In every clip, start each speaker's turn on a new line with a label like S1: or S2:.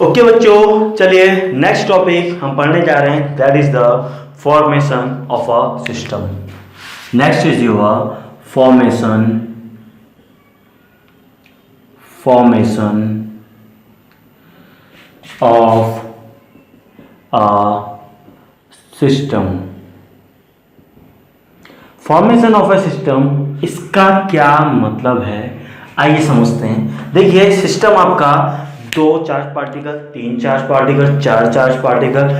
S1: Okay बच्चों, चलिए next topic हम पढ़ने जा रहे हैं, that is the formation of a system. Next is your formation of a system. Formation of a system, इसका क्या मतलब है आइए समझते हैं। देखिए, सिस्टम आपका 2 charge particle, 3 charge particle, 4 charge particle,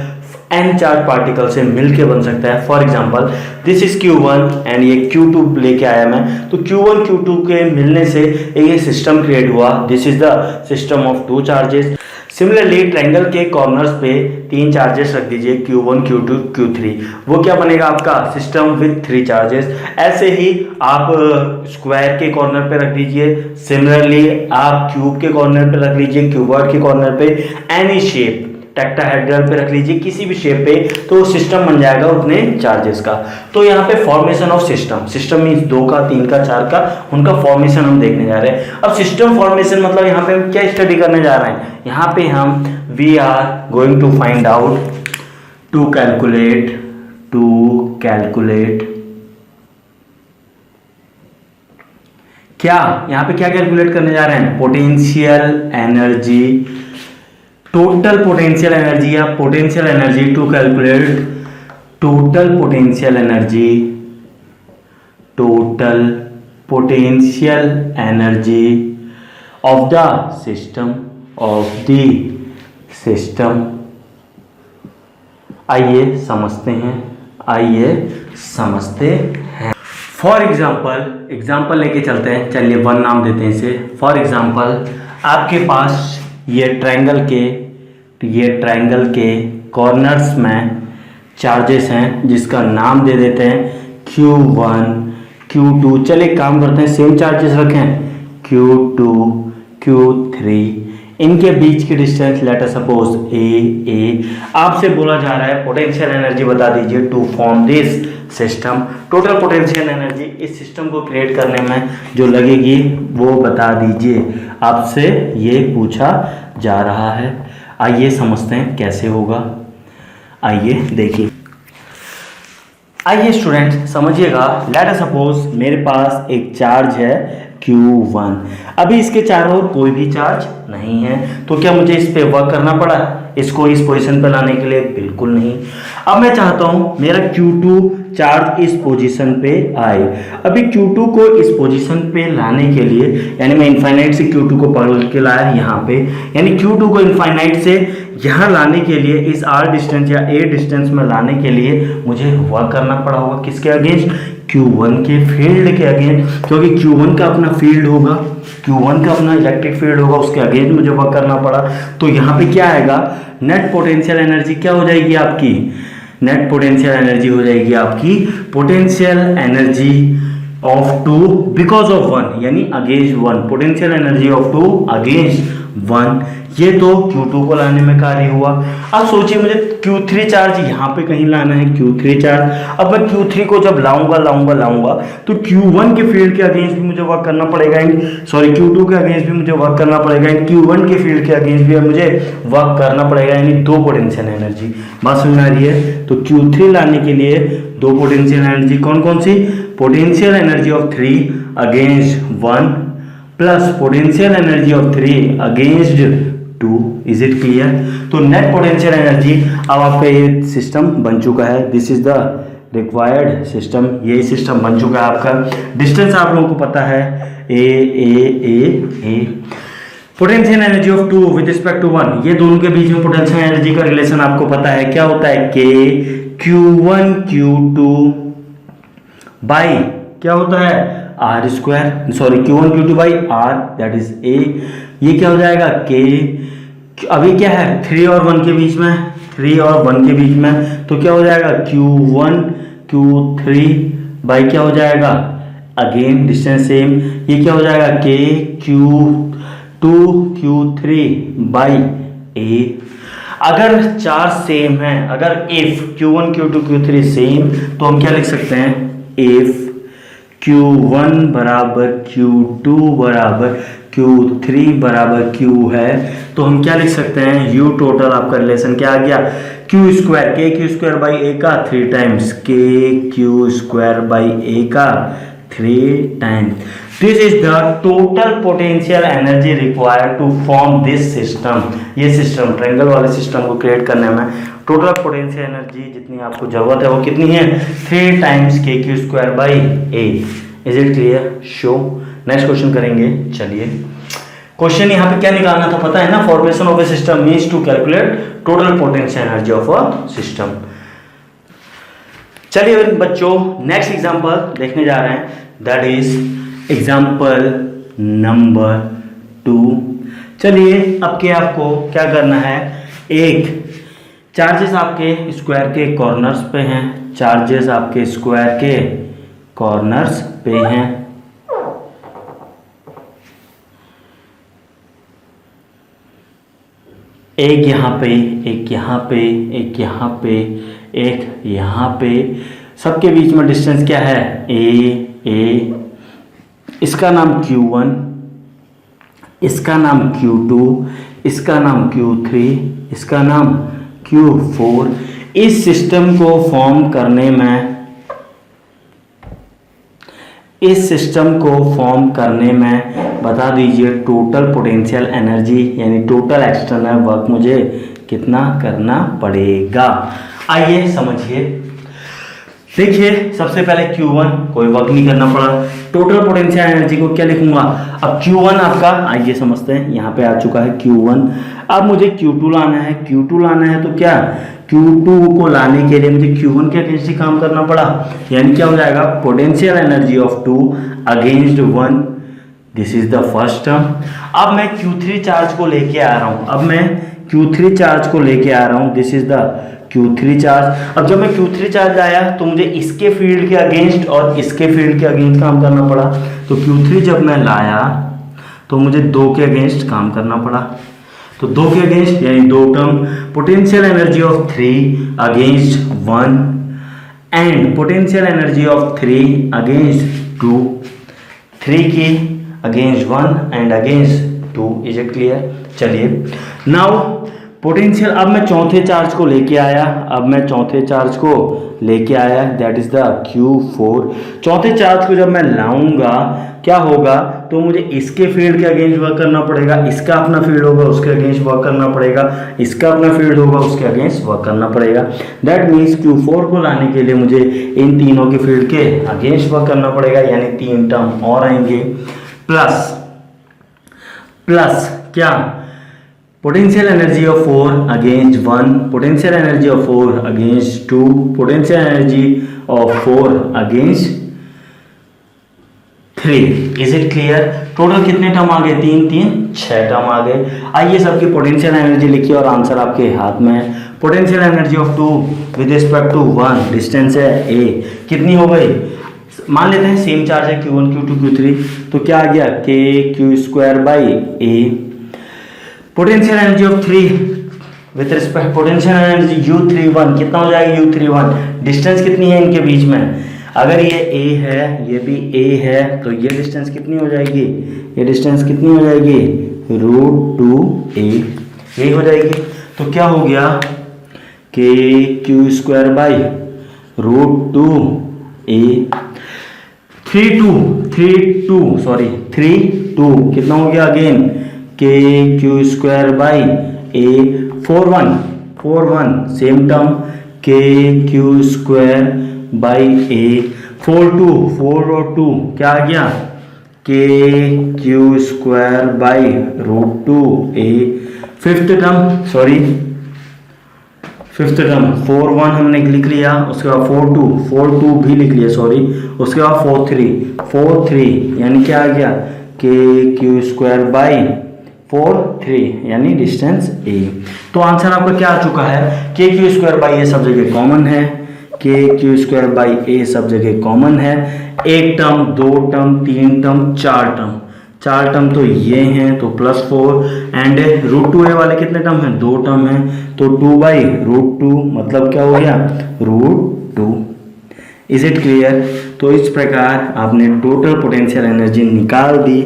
S1: n charge particle से मिलके बन सकता है। For example this is Q1 and ये Q2 लेके आया मैं, तो Q1 Q2 के मिलने से ये सिस्टम क्रिएट हुआ। This is the system of 2 charges. Similarly triangle के कॉर्नर्स पे 3 चार्जेस रख दीजिए, Q1 Q2 Q3, वो क्या बनेगा आपका सिस्टम विथ 3 चार्जेस। ऐसे ही आप स्क्वायर के कॉर्नर पे रख दीजिए, सिमिलरली आप क्यूब के कॉर्नर पे रख लीजिए, क्यूबॉइड के कॉर्नर पे, एनी शेप टेट्राहेड्रल पे रख लीजिए, किसी भी शेप पे, तो सिस्टम बन जाएगा उतने चार्जेस का। तो यहाँ पे formation of system, system means 2 का, 3 का, 4 का, उनका फॉर्मेशन हम देखने जा रहे हैं। अब सिस्टम फॉर्मेशन मतलब यहाँ पे हम क्या स्टडी करने जा रहे हैं, यहाँ पे हम we are going to find out to calculate क्या, यहाँ पे क्या कैलकुलेट करने जा रहे हैं, potential energy, total potential energy या potential energy, to calculate total potential energy of the system. आइए समझते हैं। फॉर एग्जाम्पल लेके चलते हैं, चलिए 1 नाम देते हैं इसे। फॉर एग्जाम्पल आपके पास ये ट्रायंगल के कॉर्नर्स में चार्जेस हैं, जिसका नाम दे देते हैं Q1 Q2। चलिए काम करते हैं, सेम चार्जेस रखें, Q2 Q3। इनके बीच की distance let us suppose a. आपसे बोला जा रहा है पोटेंशियल एनर्जी बता दीजिए to form this system. Total potential energy इस सिस्टम को क्रिएट करने में जो लगेगी वो बता दीजिए, आपसे ये पूछा जा रहा है। आइए समझते हैं कैसे होगा, आइए देखिए। आइए स्टूडेंट समझिएगा, लेट अस सपोज मेरे पास एक चार्ज है Q1। अभी इसके चारों ओर कोई भी चार्ज नहीं है, तो क्या मुझे इस पे वर्क करना पड़ा इसको इस पोजीशन पे लाने के लिए? बिल्कुल नहीं। अब मैं चाहता हूं मेरा Q2 चार्ज इस पोजीशन पे आए। अभी Q2 को इस पोजीशन पे लाने के लिए, यानी मैं इनफाइनाइट से Q2 को पकड़ के लाया यहाँ पे, यानी Q2 को इनफाइनाइट से यहाँ लाने के लिए, इस R डिस्टेंस या A डिस्टेंस में लाने के लिए मुझे वर्क करना पड़ा होगा किसके अगेंस्ट? Q1 के फील्ड के अगेंस्ट, क्योंकि Q1 का अपना फील्ड होगा, Q1 का अपना इलेक्ट्रिक फील्ड होगा, उसके अगेंस्ट मुझे वर्क करना पड़ा। तो यहाँ पे क्या आएगा, नेट पोटेंशियल एनर्जी क्या हो जाएगी आपकी? नेट पोटेंशियल एनर्जी हो जाएगी आपकी potential energy of 2 because of 1, यानी against 1, potential energy of 2 against 1। ये तो Q2 को लाने में कार्य हुआ। अब सोचिए मुझे Q3 चार्ज यहाँ पे कहीं लाना है, Q3 चार्ज। अब मैं Q3 को जब लाऊंगा तो Q1 के फील्ड के अगेंस्ट भी मुझे वर्क करना पड़ेगा, सॉरी Q2 के अगेंस्ट भी मुझे वर्क करना पड़ेगा, Q1 के फील्ड के अगेंस्ट भी मुझे वर्क करना पड़ेगा, यानी 2 पोटेंशियल एनर्जी। बात समझ आ रही है? तो Q3 लाने के लिए 2 पोटेंशियल एनर्जी, कौन कौन सी? Potential energy of 3 against 1 plus potential energy of 3 against 2। Is it clear? तो नेट पोटेंशियल एनर्जी, अब आपका ये सिस्टम बन चुका है, this is the required system, ये सिस्टम बन चुका है आपका। डिस्टेंस आप लोगों को पता है ए। Potential energy of 2 with respect to 1, ये दोनों के बीच में पोटेंशियल एनर्जी का रिलेशन आपको पता है, क्या होता है? K Q1 Q2 बाई क्या होता है? R square, sorry Q1 Q2 by R, that is A। ये क्या हो जाएगा? K। अभी क्या है 3 और 1 के बीच में, तो क्या हो जाएगा? Q1 Q3 बाई क्या हो जाएगा? अगेन डिस्टेंस सेम, ये क्या हो जाएगा? K Q2 Q3 by A। अगर चार्ज सेम है, अगर if Q1 Q2 Q3 same, तो हम क्या लिख सकते हैं? इफ Q1 बराबर Q2 बराबर Q3 बराबर Q है, तो हम क्या लिख सकते हैं, U टोटल आपका रिलेशन क्या आ गया, Q स्क्वायर के क्यू स्क्वायर बाई ए का 3 टाइम्स के क्यू स्क्वायर बाई ए का 3 times. This is the total potential energy required to form this system. ये सिस्टम ट्रायंगल वाले सिस्टम को क्रिएट करने में टोटल पोटेंशियल एनर्जी जितनी आपको जरूरत है वो कितनी है, 3 टाइम्स के Q square by A. Is it clear? Show. Next question करेंगे। चलिए, क्वेश्चन यहाँ पे क्या निकालना था पता है ना, formation of a system means to calculate total potential energy of a system. चलिए बच्चों, नेक्स्ट एग्जांपल देखने जा रहे हैं, दैट इज एग्जांपल नंबर 2। चलिए अब के आपको क्या करना है, एक चार्जेस आपके स्क्वायर के कॉर्नर्स पे हैं, चार्जेस आपके स्क्वायर के कॉर्नर्स पे हैं, एक यहाँ पे, एक यहाँ पे, एक यहाँ पे, एक यहाँ पे, सबके बीच में डिस्टेंस क्या है, ए। इसका नाम Q1, इसका नाम Q2, इसका नाम Q3, इसका नाम Q4। इस सिस्टम को फॉर्म करने में, इस सिस्टम को फॉर्म करने में बता दीजिए टोटल पोटेंशियल एनर्जी यानी टोटल एक्सटर्नल वर्क मुझे कितना करना पड़ेगा। आइए समझिए। देखिए सबसे पहले Q1 कोई वर्क नहीं करना पड़ा, टोटल पोटेंशियल एनर्जी को क्या लिखूंगा, अब Q1 आपका, आइए समझते हैं, यहाँ पे आ चुका है Q1। अब मुझे Q2 लाना है, Q2 लाना है तो क्या, Q2 को लाने के लिए मुझे Q1 के अगेंस्ट ही काम करना पड़ा, यानी क्या हो जाएगा, potential energy of 2 against 1। This is the first term. अब मैं Q3 चार्ज को लेके आ रहा हूँ, अब मैं Q3 चार्ज को लेके आ रहा हूँ, this is the Q3 charge. अब जब मैं Q3 चार्ज लाया तो मुझे इसके फील्ड के अगेंस्ट और इसके फील्ड के अगेंस्ट काम करना पड़ा, तो Q3 जब मैं लाया तो मुझे 2 के अगेंस्ट काम करना पड़ा, तो 2 के अगेंस्ट यानी 2 term, potential energy of 3 against 1 and potential energy of 3 against 2, 3 की against 1 and against 2। Is it clear? चलिए नाउ पोटेंशियल, अब मैं चौथे चार्ज को लेके आया, अब मैं चौथे चार्ज को लेके आया, दैट इज द Q4। चौथे चार्ज को जब मैं लाऊंगा क्या होगा, तो मुझे इसके फील्ड के अगेंस्ट वर्क करना पड़ेगा, इसका अपना फील्ड होगा उसके अगेंस्ट वर्क करना पड़ेगा, इसका अपना फील्ड होगा उसके अगेंस्ट वर्क करना पड़ेगा। दैट मीन्स Q4 को लाने के लिए मुझे इन तीनों के फील्ड के अगेंस्ट वर्क करना पड़ेगा, यानी 3 टर्म और आएंगे, प्लस क्या, potential energy of 4 against 1, potential energy of 4 against 2, potential energy of 4 against 3। Is it clear? Total कितने टर्म आ गए, 6 टर्म आ गए। आइए सबकी पोटेंशियल एनर्जी लिखिए और आंसर आपके हाथ में है। Potential energy of 2 with respect to 1, distance है a, कितनी हो गई, मान लेते हैं सेम चार्ज है Q1 Q2 Q3, तो क्या आ गया, k Q square by a। Potential energy of 3 with respect potential energy U31 कितना हो जाएगा, U31, डिस्टेंस कितनी है इनके बीच में, अगर ये A है ये भी A है तो ये डिस्टेंस कितनी हो जाएगी, ये डिस्टेंस कितनी हो जाएगी, √2a, यही हो जाएगी। तो क्या हो गया, k Q square by √2a, 3 2 कितना हो गया again, k Q square by a, 4 1 same term, k Q square by a, 4 और 2 क्या आ गया, k Q square by √2a। Fifth term 4 1 हमने लिख लिया, उसके बाद 4 2 भी लिख लिया सॉरी, उसके बाद 4 3 यानी क्या आ गया, k क्यू स्क्वायर बाई 4 3 यानी डिस्टेंस a। तो आंसर आपका क्या आ चुका है, k Q square by a सब जगह कॉमन है, k Q square by a सब जगह कॉमन है, 1 टर्म 2 टर्म 3 टर्म 4 टर्म तो ये हैं तो +4 एंड √2a वाले कितने टर्म हैं, 2 टर्म हैं, तो 2/√2 मतलब क्या हो गया, √2। Is it clear? तो इस प्रकार आपने टोटल पोटेंशियल एनर्जी निकाल दी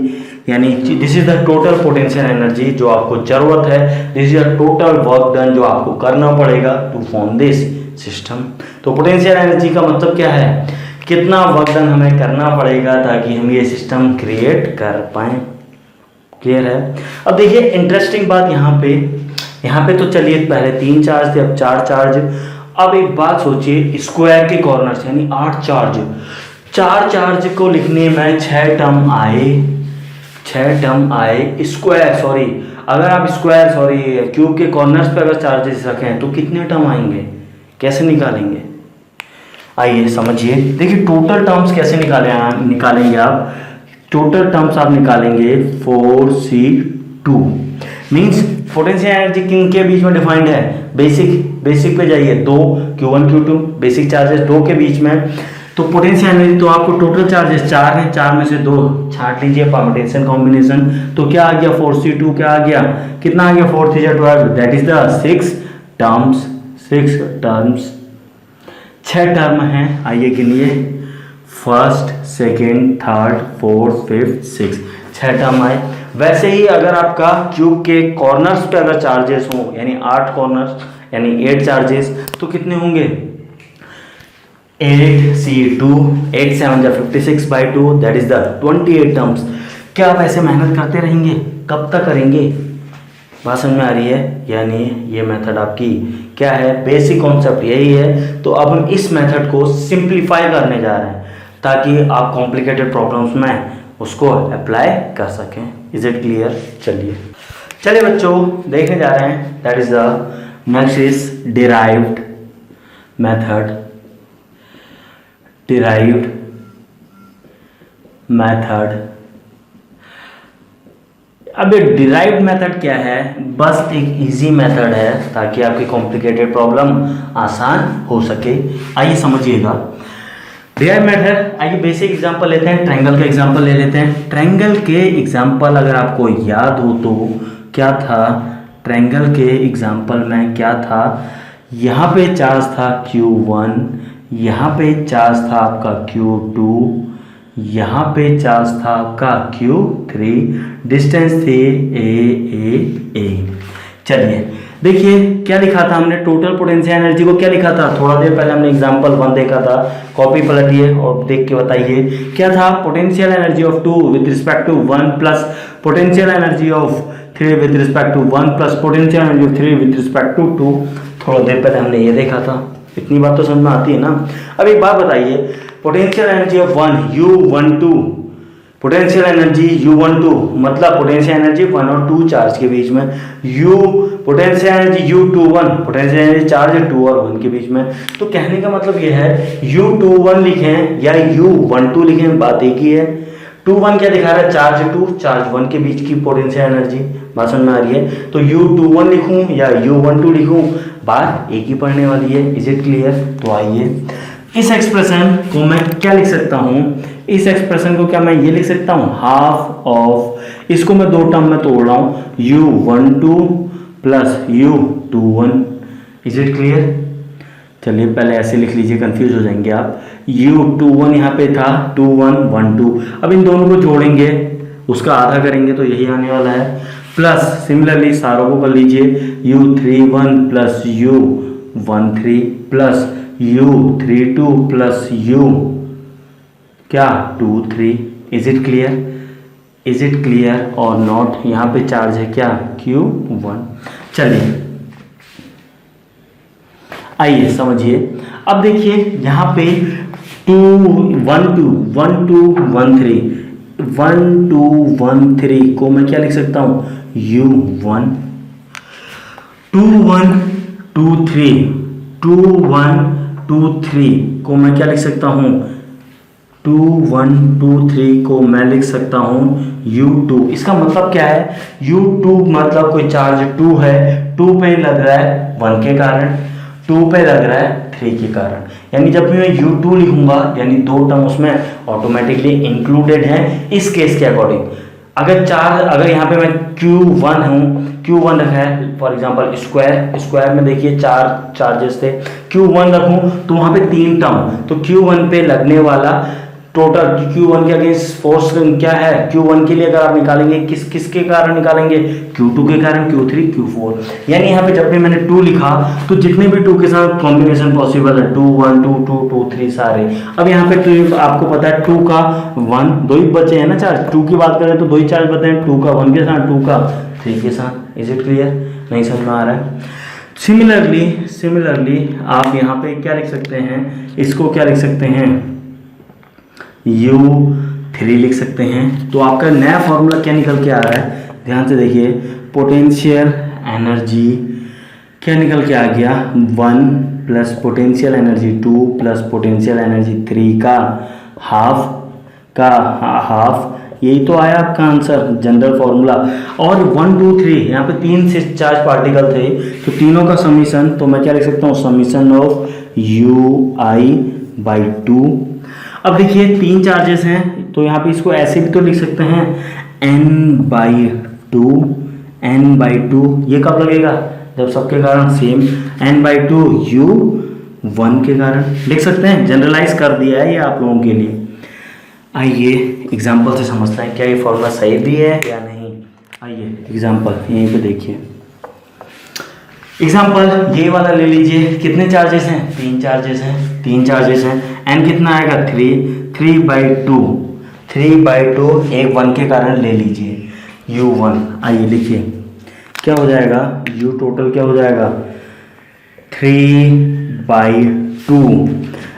S1: यानी this is the total potential energy जो आपको जरूरत है, this is the total work done जो आपको करना पड़ेगा टू फॉर्म दिस सिस्टम। तो पोटेंशियल एनर्जी का मतलब क्या है, कितना वर्क डन हमें करना पड़ेगा ताकि हम ये सिस्टम क्रिएट कर पाए। क्लियर है। अब देखिए इंटरेस्टिंग बात यहाँ पे तो चलिए पहले 3 चार्ज थे, अब 4 चार्ज। अब एक बात सोचिए, स्क्वायर के कॉर्नर्स यानी 8 चार्ज, 4 चार्ज को लिखने में 6 टर्म आए स्क्वायर, सॉरी अगर आप स्क्वायर क्यूब के कॉर्नर्स पे अगर चार्जेस रखें तो कितने टर्म आएंगे, कैसे निकालेंगे, आइए समझिए। देखिए टोटल टर्म्स कैसे निकालेंगे आप, टोटल टर्म्स आप निकालेंगे 4C2 मीन्स पोटेंशियल एनर्जी किन के बीच में डिफाइंड है, बेसिक पे जाइए, 2 Q1 Q2 बेसिक चार्जेस 2 के बीच में। तो पोटेंशियल एनर्जी तो आपको टोटल चार्जेस 4 हैं, 4 में से 2 छांट लीजिए परम्यूटेशन कॉम्बिनेशन, तो क्या आ गया 4C2 क्या आ गया, कितना आ गया 4 3 12, that is the 6 terms 6 term हैं। आइए गिनिए, first second third fourth fifth 6 term आए। वैसे ही अगर आपका क्यूब के कॉर्नर्स पे अगर चार्जेस हो यानी 8 कॉर्नर्स यानी 8 चार्जेस तो कितने होंगे 8C2, 8 7 56/2 that is the 28 terms. क्या आप ऐसे मेहनत करते रहेंगे, कब तक करेंगे, बात समझ में आ रही है। यानी ये मेथड आपकी क्या है, बेसिक कॉन्सेप्ट यही है। तो अब हम इस मेथड को सिंप्लीफाई करने जा रहे हैं ताकि आप कॉम्प्लिकेटेड प्रॉब्लम्स में उसको अप्लाई कर सकें। Is it clear. चलिए बच्चों देखने जा रहे हैं, that is the next is derived method. अब ये डिराइव्ड मेथड क्या है, बस एक इजी मेथड है ताकि आपकी कॉम्प्लिकेटेड प्रॉब्लम आसान हो सके। आइए समझिएगा डिराइव्ड मेथड। आइए बेसिक एग्जांपल लेते हैं, ट्रायंगल का एग्जांपल ले लेते हैं। ट्रायंगल के एग्जांपल अगर आपको याद हो तो क्या था, ट्रायंगल के एग्जांपल में क्या था, यहाँ पे चार्ज था Q1, यहाँ पे चार्ज था आपका Q2, यहाँ पे चार्ज था आपका Q3, डिस्टेंस थे A। चलिए देखिए क्या लिखा था हमने, टोटल पोटेंशियल एनर्जी को क्या लिखा था, थोड़ा देर पहले हमने एग्जांपल 1 देखा था, कॉपी पलटिए और देख के बताइए क्या था। Potential energy of 2 with respect to 1 plus potential energy of 3 with respect to 1 plus potential energy of 3 with respect to 2। थोड़ा देर पहले हमने ये देखा था, इतनी बात तो समझ में आती है ना। अब एक बात बताइए, potential energy of 1 U12, potential energy U12 मतलब पोटेंशियल एनर्जी 1 और 2 चार्ज के बीच में, potential energy U21 potential energy charge 2 और 1 के बीच में। तो कहने का मतलब ये है U21 लिखें या U12 लिखें, बात एक ही है। 21 क्या दिखा रहा है, चार्ज 2 चार्ज 1 के बीच की पोटेंशियल एनर्जी, बात समझ में आ रही है। तो U21 लिखूं या U12 लिखूं, बात एक ही पढ़ने वाली है। Is it clear. तो आइए इस एक्सप्रेशन को मैं क्या लिख सकता हूं, इस एक्सप्रेशन को क्या मैं ये लिख सकता हूं, हाफ ऑफ, इसको मैं 2 टर्म में तोड़ रहा हूं, U12 plus U21। Is it clear. चलिए पहले ऐसे लिख लीजिए, कंफ्यूज हो जाएंगे आप। U21 यहाँ पे था 2112, अब इन दोनों को जोड़ेंगे उसका आधा करेंगे तो यही आने वाला है, प्लस सिमिलरली सारों को कर लीजिए U31 plus U13 plus U32 plus U क्या 23। इज इट क्लियर और नॉट। यहाँ पे चार्ज है क्या Q1। चलिए आइए समझिए। अब देखिए यहाँ पे 2 1 2 1 2 1 3 1 2 1 3 को मैं क्या लिख सकता हूँ U1, 2 1 2 3 2 1 2 3 को मैं क्या लिख सकता हूँ 2 1 2 3 को मैं लिख सकता हूँ U2। इसका मतलब क्या है, U2 मतलब कोई चार्ज 2 है, 2 पे लग रहा है 1 के कारण, 2 पे लग रहा है 3 के कारण। यानी जब भी मैं U2 लिखूंगा यानी 2 टर्म उसमें ऑटोमेटिकली इंक्लूडेड हैं इस केस के अकॉर्डिंग। अगर यहाँ पे मैं Q1 हूँ, Q1 रखा है फॉर एग्जांपल स्क्वायर में देखिए 4 चार्जेस थे, Q1 रखूँ तो वहाँ पे 3 टर्म, तो Q1 पे लगने वाला टोटल Q1 के अगेंस्ट फोर्स क्या है, Q1 के लिए अगर आप निकालेंगे किसके कारण निकालेंगे, Q2 के कारण, Q3 Q4। यानी यहाँ पे जब भी मैंने 2 लिखा तो जितने भी 2 के साथ कॉम्बिनेशन पॉसिबल है 2 1 2 2 2 3 सारे। अब यहाँ पे 2 आपको पता है 2 का 1 2 ही बचे हैं ना चार्ज, 2 की बात करें तो 2 ही चार्ज बचे हैं, 2 का 1 के साथ 2 का 3 के साथ। Is it clear? नहीं समझ में आ रहा है? सिमिलरली आप यहाँ पे क्या लिख सकते हैं, इसको क्या लिख सकते हैं, U3 लिख सकते हैं। तो आपका नया फॉर्मूला क्या निकल के आ रहा है, ध्यान से देखिए, पोटेंशियल एनर्जी क्या निकल के आ गया, 1 plus potential energy 2 plus potential energy 3 का हाफ, यही तो आया आपका आंसर, जनरल फॉर्मूला। और 1 2 3 यहाँ पे 3 से चार्ज पार्टिकल थे तो तीनों का समीशन, तो मैं क्या लिख सकता हूँ, समीशन ऑफ UI/2। अब देखिए 3 चार्जेस हैं तो यहाँ पे इसको ऐसे भी तो लिख सकते हैं N/2। ये कब लगेगा, जब सबके कारण सेम, N/2 U1 के कारण लिख सकते हैं। जनरलाइज कर दिया है ये आप लोगों के लिए। आइए एग्जाम्पल से समझते हैं क्या ये फॉर्मूला सही भी है या नहीं। आइए एग्जाम्पल यहीं पे देखिए, एग्जाम्पल ये वाला ले लीजिए। कितने चार्जेस हैं, 3 चार्जेस हैं। एन कितना आएगा, 3/2 एक 1 के कारण ले लीजिए U1। आइए लिखिए क्या हो जाएगा, U टोटल क्या हो जाएगा 3/2।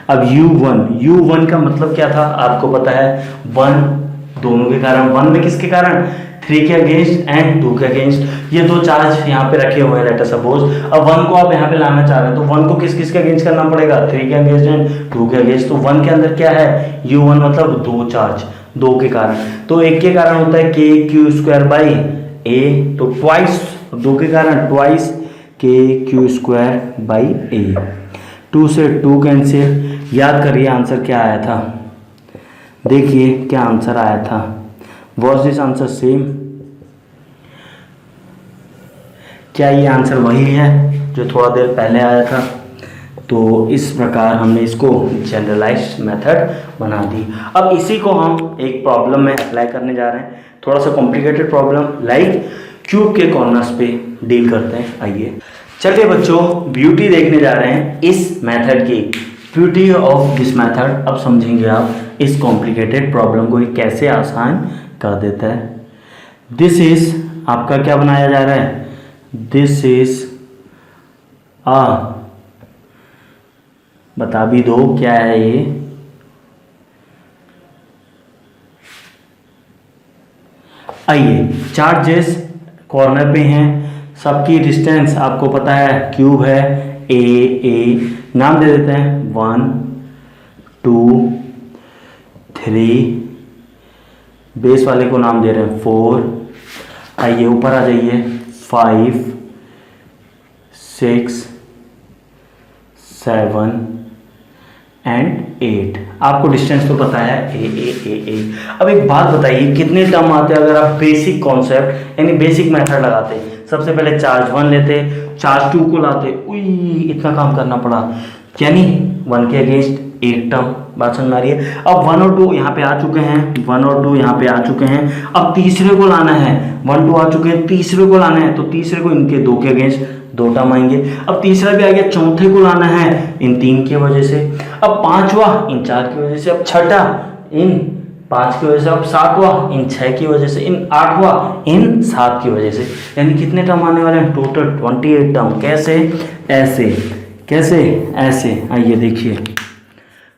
S1: अब U1 का मतलब क्या था आपको पता है, 1 दोनों के कारण, 1 में किसके कारण, 3 के अगेंस्ट एंड 2 के अगेंस्ट। ये 2 चार्ज यहाँ पे रखे हुए हैं लेट अस सपोज। अब 1 को आप यहाँ पे लाना चाह रहे हैं तो 1 को किस के अगेंस्ट करना पड़ेगा, 3 के अगेंस्ट एंड 2 के अगेंस्ट। तो 1 के अंदर क्या है, U1 मतलब 2 चार्ज, 2 के कारण। तो 1 के कारण होता है KQ²/A, तो ट्वाइस 2 के कारण ट्वाइस KQ²/A। 2 से 2 कैंसिल। याद करिए आंसर क्या आया था, देखिए क्या आंसर आया था, वॉज दिस आंसर सेम, क्या ये आंसर वही है जो थोड़ा देर पहले आया था। तो इस प्रकार हमने इसको जनरलाइज्ड मेथड बना दी। अब इसी को हम एक प्रॉब्लम में अप्लाई करने जा रहे हैं, थोड़ा सा कॉम्प्लिकेटेड प्रॉब्लम, लाइक क्यूब के कॉर्नर्स पे डील करते हैं। आइए चलिए बच्चों, ब्यूटी देखने जा रहे हैं इस मेथड की, ब्यूटी ऑफ दिस मेथड। अब समझेंगे आप इस कॉम्प्लिकेटेड प्रॉब्लम को कैसे आसान कर देता है। दिस इज आपका क्या बनाया जा रहा है, दिस इज बता भी दो क्या है ये, आइए चार्जेस कॉर्नर पे हैं, सबकी डिस्टेंस आपको पता है, क्यूब है ए, नाम दे देते हैं 1 2 3, बेस वाले को नाम दे रहे हैं 4। आइए ऊपर आ जाइए, 5 6 7 एंड 8। आपको डिस्टेंस तो पता है ए। अब एक बात बताइए, कितने टर्म आते हैं अगर आप बेसिक कॉन्सेप्ट यानी बेसिक मेथड लगाते। सबसे पहले चार्ज 1 लेते, चार्ज 2 को लाते, इतना काम करना पड़ा, यानी 1 के अगेंस्ट 8 टर्म। बात समझ में आ रही है। अब 1 और 2 यहाँ पे आ चुके हैं, 1 और 2 यहाँ पे आ चुके हैं। अब तीसरे को लाना है, 1 2 आ चुके हैं, तीसरे को लाना है, तो तीसरे को इनके 2 के अगेंस्ट 2 टर्म आएंगे। अब तीसरा भी आ गया, चौथे को लाना है इन 3 की वजह से, अब पांचवा इन 4 की वजह से, अब छठा इन 5 की वजह से, अब 7वां इन 6 की वजह से, इन 8वां इन 7 की वजह से। यानी कितने टर्म आने वाले हैं, टोटल 28 टर्म। कैसे, ऐसे, कैसे, ऐसे। आइए देखिए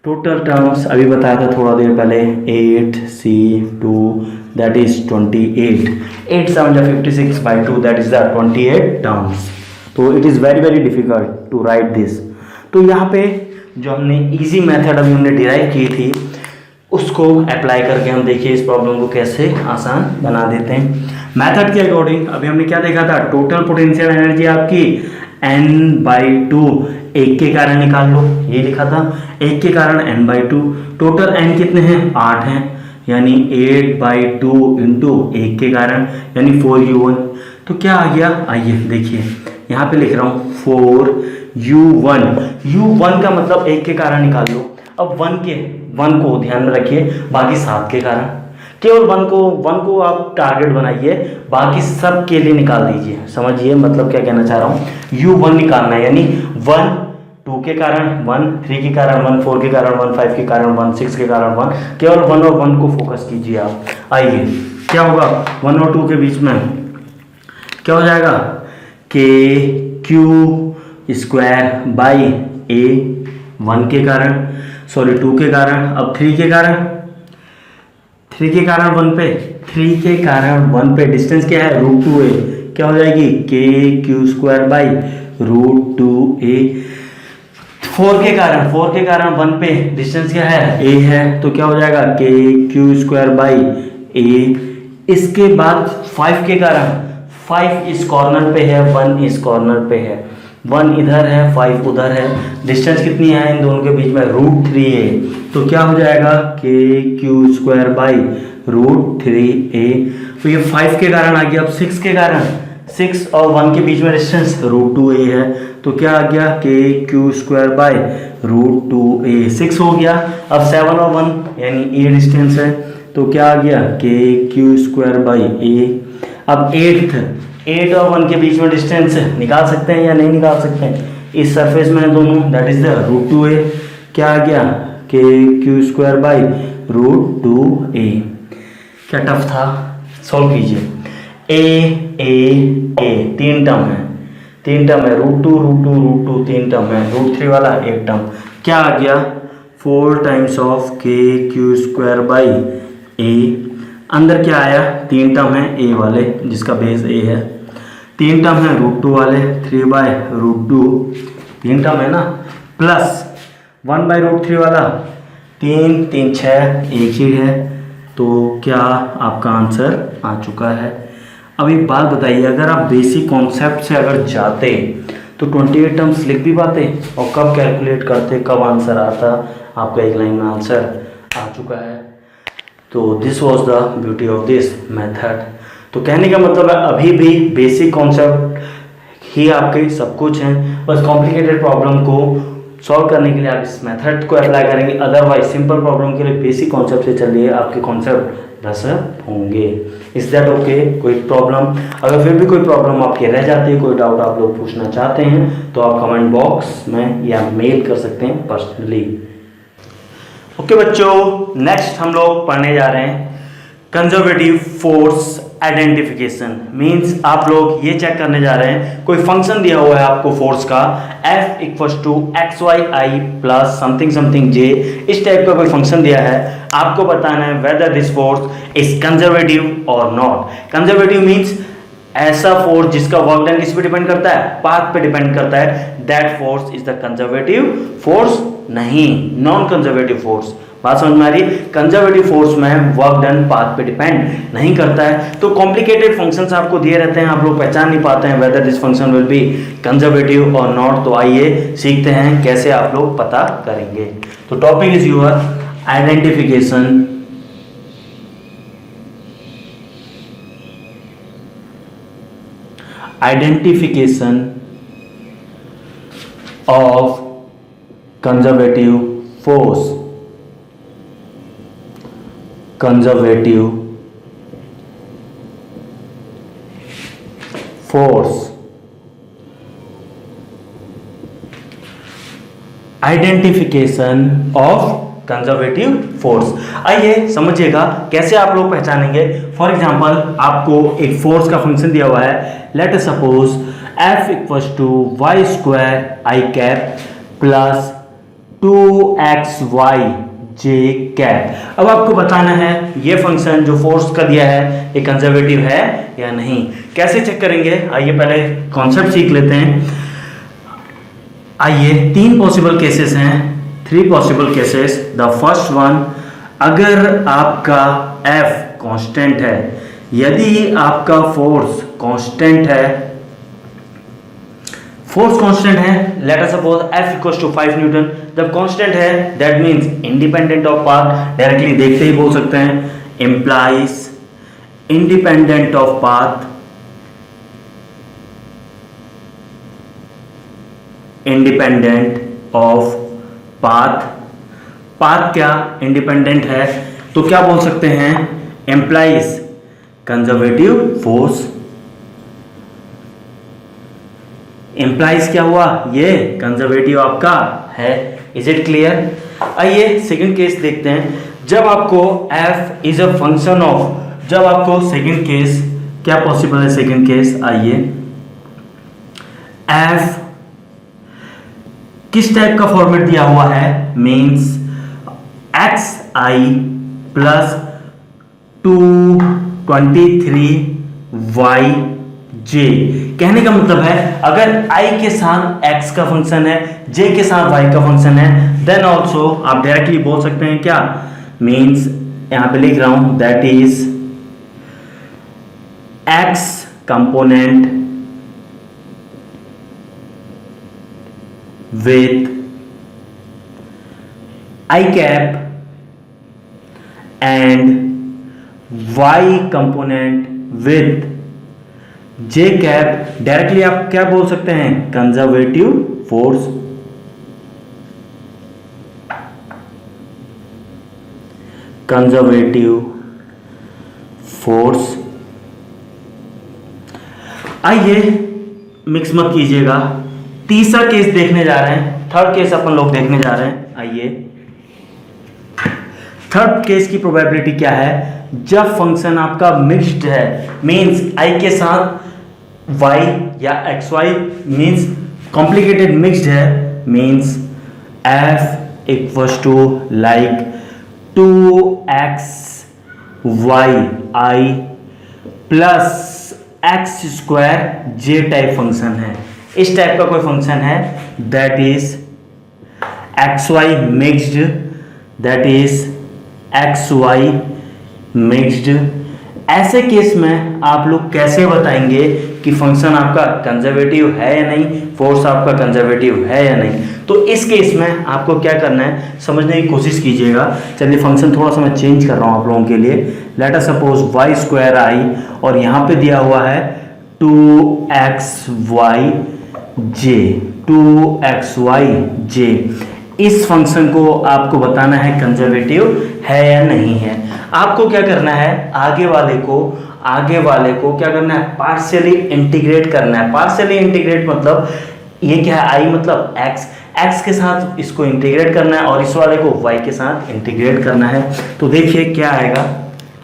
S1: टोटल टर्म्स अभी बताया था थोड़ा देर पहले, 8C2 that is 28, 8 7 56/2 that is the 28 terms. तो it is very very difficult to write this. तो यहाँ पे जो हमने इजी मेथड अभी हमने डिराइव की थी उसको अप्लाई करके हम देखिए इस प्रॉब्लम को कैसे आसान बना देते हैं। मेथड के अकॉर्डिंग अभी हमने क्या देखा था, टोटल पोटेंशियल एनर्जी आपकी N/2, 1 के कारण निकाल लो, ये लिखा था, 1 के कारण N/2। टोटल N कितने हैं, 8 हैं, यानी 8/2 इंटू 1 के कारण यानी 4U1। तो क्या आ गया, आइए देखिए यहाँ पे लिख रहा हूँ 4U1। U1 का मतलब 1 के कारण निकाल लो। अब 1 वन को ध्यान में रखिए, बाकी 7 के कारण, केवल वन को आप टारगेट बनाइए, बाकी सब के लिए निकाल दीजिए। समझिए मतलब क्या कहना चाह रहा हूँ, u1 निकालना है, यानी 1 2 के कारण 1, 3 के कारण 1, 4 के कारण 1, 5 के कारण 1, 6 के कारण 1, केवल 1 और 1 को फोकस कीजिए आप। आइए क्या होगा 1 और 2 के बीच में क्या हो जाएगा, के क्यू स्क्वायर बाई ए 1 के कारण, सॉरी 2 के कारण, अब 3 के कारण 1 पे डिस्टेंस क्या है √2a, क्या हो जाएगी के क्यू स्क्वायर बाई √2a। 4 के कारण 1 पे डिस्टेंस क्या है a है, तो क्या हो जाएगा के क्यू स्क्वायर बाई a। इसके बाद 5 के कारण 5 इस कॉर्नर पे है, 1 इस कॉर्नर पे है, 1 इधर है 5 उधर है, डिस्टेंस कितनी है इन दोनों के बीच में √3a, तो क्या हो जाएगा के क्यू स्क्वायर बाई √3a। तो ये 5 के कारण आ गया। अब 6 के कारण 6 और 1 के बीच में डिस्टेंस √2a है, तो क्या आ गया के क्यू स्क्वायर बाई √2a, 6 हो गया। अब 7 और 1 यानी a डिस्टेंस है, तो क्या आ गया के क्यू स्क्वायर बाई a। अब 8 और 1 के बीच में डिस्टेंस निकाल सकते हैं या नहीं निकाल सकते हैं, इस सरफेस में है दोनों, दैट इज द √2a, क्या आ गया के क्यू स्क्वायर बाई √2a। क्या टफ था, सॉल्व कीजिए। ए तीन टर्म है √2 3 टर्म है, √3 वाला एक टर्म, क्या आ गया 4 टाइम्स ऑफ के क्यू स्क्वायर बाई ए। अंदर क्या आया 3 टर्म है ए वाले जिसका बेस ए है, 3 टर्म है √2 वाले 3 बाय √2, 3 टर्म है ना, प्लस 1 बाय √3 वाला 3 3 6 एक ही है, तो क्या आपका आंसर आ चुका है। अब एक बात बताइए, अगर आप बेसिक कॉन्सेप्ट से अगर जाते तो 28 टर्म्स लिख भी पाते, और कब कैलकुलेट करते कब आंसर आता, आपका एक लाइन में आंसर आ चुका है। तो this was the beauty of this method. तो कहने का मतलब है अभी भी बेसिक कॉन्सेप्ट ही आपके सब कुछ हैं, बस कॉम्प्लिकेटेड प्रॉब्लम को सॉल्व करने के लिए आप इस मेथड को अप्लाई करेंगे, अदरवाइज सिंपल प्रॉब्लम के लिए बेसिक कॉन्सेप्ट से चलिए, आपके कॉन्सेप्ट रसद होंगे। Is that okay? कोई प्रॉब्लम? अगर फिर भी कोई प्रॉब्लम आपकी रह जाती है, कोई डाउट आप लोग पूछना चाहते हैं, तो आप कमेंट बॉक्स में या मेल कर सकते हैं पर्सनली। ओके बच्चों, नेक्स्ट हम लोग पढ़ने जा रहे हैं कंजर्वेटिव फोर्स आइडेंटिफिकेशन। मींस आप लोग ये चेक करने जा रहे हैं, कोई फंक्शन दिया हुआ है आपको फोर्स का F = xyi plus something something j, इस टाइप का कोई फंक्शन दिया है, आपको बताना है whether this force is conservative और नॉट। कंजर्वेटिव मींस ऐसा फोर्स जिसका वर्क डन किस पे डिपेंड करता है, पाथ पे डिपेंड करता है, that force is the conservative force, नहीं नॉन कंजर्वेटिव फोर्स। बात समझ में आ रही है? कंजर्वेटिव फोर्स में वर्क डन पाथ पे डिपेंड नहीं करता है। तो कॉम्प्लिकेटेड फंक्शंस आपको दिए रहते हैं, आप लोग पहचान नहीं पाते हैं whether this function will be conservative और नॉट। तो आइए सीखते हैं कैसे आप लोग पता करेंगे। तो topic is your identification of conservative force। Identification of conservative force. आइए समझिएगा कैसे आप लोग पहचानेंगे। फॉर एग्जांपल आपको एक फोर्स का फंक्शन दिया हुआ है, late us suppose F = y² i plus 2xyj। अब आपको बताना है ये फंक्शन जो फोर्स का दिया है ये कंजर्वेटिव है या नहीं। कैसे चेक करेंगे, आइए पहले कॉन्सेप्ट सीख लेते हैं। आइए 3 पॉसिबल केसेस हैं, 3 possible cases. The first one, अगर आपका F कांस्टेंट है, यदि आपका फोर्स कांस्टेंट है, फोर्स कांस्टेंट है, late us suppose F = 5 Newton, जब कांस्टेंट है that means independent of path, directly देखते ही बोल सकते हैं, implies independent of path, path क्या इंडिपेंडेंट है, तो क्या बोल सकते हैं, एम्प्लाइज कंजर्वेटिव फोर्स। एम्प्लाइज क्या हुआ, ये कंजर्वेटिव आपका है। Is it clear? आइए सेकंड केस देखते हैं। जब आपको f is a function of, जब आपको सेकंड केस क्या पॉसिबल है, सेकंड केस आइए, f किस टाइप का फॉर्मेट दिया हुआ है, मींस xi प्लस 223yj। कहने का मतलब है अगर i के साथ x का फंक्शन है, j के साथ y का फंक्शन है, देन ऑल्सो आप डायरेक्टली बोल सकते हैं क्या, मींस यहां पे लिख रहा हूं that is x component with I cap and y component with j cap। Directly आप क्या बोल सकते हैं, कंजर्वेटिव फोर्स। Conservative force. आइए मिक्स मत कीजिएगा, तीसरा केस देखने जा रहे हैं, थर्ड केस अपन लोग देखने जा रहे हैं। आइए थर्ड केस की प्रोबेबिलिटी क्या है, जब फंक्शन आपका मिक्स्ड है, मींस i के साथ y या xy मींस कॉम्प्लिकेटेड मिक्स्ड है, means f equals to like 2x y i plus x square j type function है। इस टाइप का कोई फंक्शन है, that is xy mixed, that is xy mixed. ऐसे केस में आप लोग कैसे बताएंगे कि फंक्शन आपका कंजर्वेटिव है या नहीं, फोर्स आपका कंजर्वेटिव है या नहीं। तो इस केस में आपको क्या करना है, समझने की कोशिश कीजिएगा। चलिए फंक्शन थोड़ा सा मैं चेंज कर रहा हूं आप लोगों के लिए। Late us suppose y square i और यहां पे दिया हुआ है 2xyj। इस फंक्शन को आपको बताना है कंजर्वेटिव है या नहीं है। आपको क्या करना है, आगे वाले को क्या करना है, पार्शियली इंटीग्रेट करना है। पार्शियली इंटीग्रेट मतलब ये क्या है, i मतलब x के साथ इसको इंटीग्रेट करना है और इस वाले को y के साथ इंटीग्रेट करना है। तो देखिए क्या आएगा,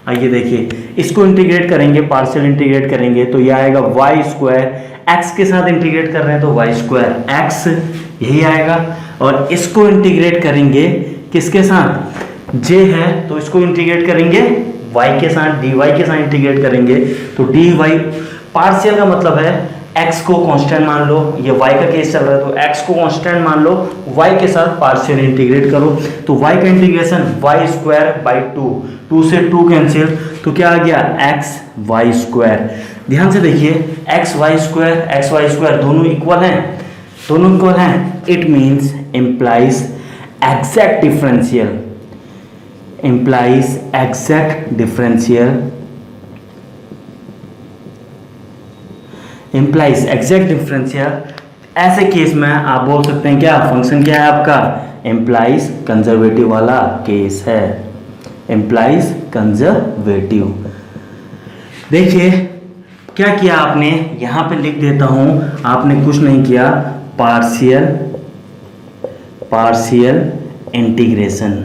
S1: आइए देखिए, इसको इंटीग्रेट करेंगे, पार्शियल इंटीग्रेट करेंगे तो ये आएगा y स्क्वायर, x के साथ इंटीग्रेट कर रहे हैं तो y स्क्वायर x यही आएगा। और इसको इंटीग्रेट करेंगे किसके साथ, j है तो इसको इंटीग्रेट करेंगे y के साथ, dy के साथ इंटीग्रेट करेंगे तो dy। पार्शियल का मतलब है x को कांस्टेंट मान लो, ये y का केस चल रहा है तो x को कांस्टेंट मान लो, y के साथ पार्शियल इंटीग्रेट करो तो y का इंटीग्रेशन y स्क्वायर बाई 2 से 2 कैंसिल, तो क्या आ गया x y स्क्वायर। ध्यान से देखिए x y स्क्वायर दोनों इक्वल हैं, it means implies exact differential. ऐसे केस में आप बोल सकते हैं क्या, फंक्शन क्या है आपका, इम्प्लाइज कंजर्वेटिव वाला केस है, इम्प्लाइज कंजर्वेटिव। देखिए क्या किया आपने, यहां पे लिख देता हूं, आपने कुछ नहीं किया, पार्शियल इंटीग्रेशन।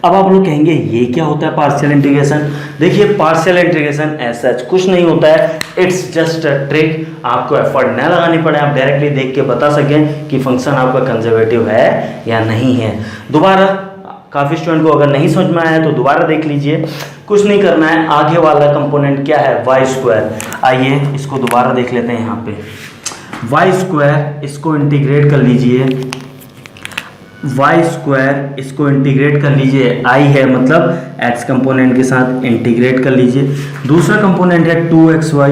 S1: अब आप लोग कहेंगे ये क्या होता है पार्शियल इंटीग्रेशन। देखिए पार्शियल इंटीग्रेशन ऐसा कुछ नहीं होता है, इट्स जस्ट अ ट्रिक। आपको एफर्ट न लगानी पड़े, आप डायरेक्टली देख के बता सकें कि फंक्शन आपका कंजर्वेटिव है या नहीं है। दोबारा काफ़ी स्टूडेंट को अगर नहीं समझ में आया तो दोबारा देख लीजिए, कुछ नहीं करना है। आगे वाला कंपोनेंट क्या है, वाई स्क्वायर। आइए इसको दोबारा देख लेते हैं। यहाँ पे वाई स्क्वायर, इसको इंटीग्रेट कर लीजिए, वाई स्क्वायर इसको इंटीग्रेट कर लीजिए, आई है मतलब एक्स कंपोनेंट के साथ इंटीग्रेट कर लीजिए। दूसरा कंपोनेंट है 2xy,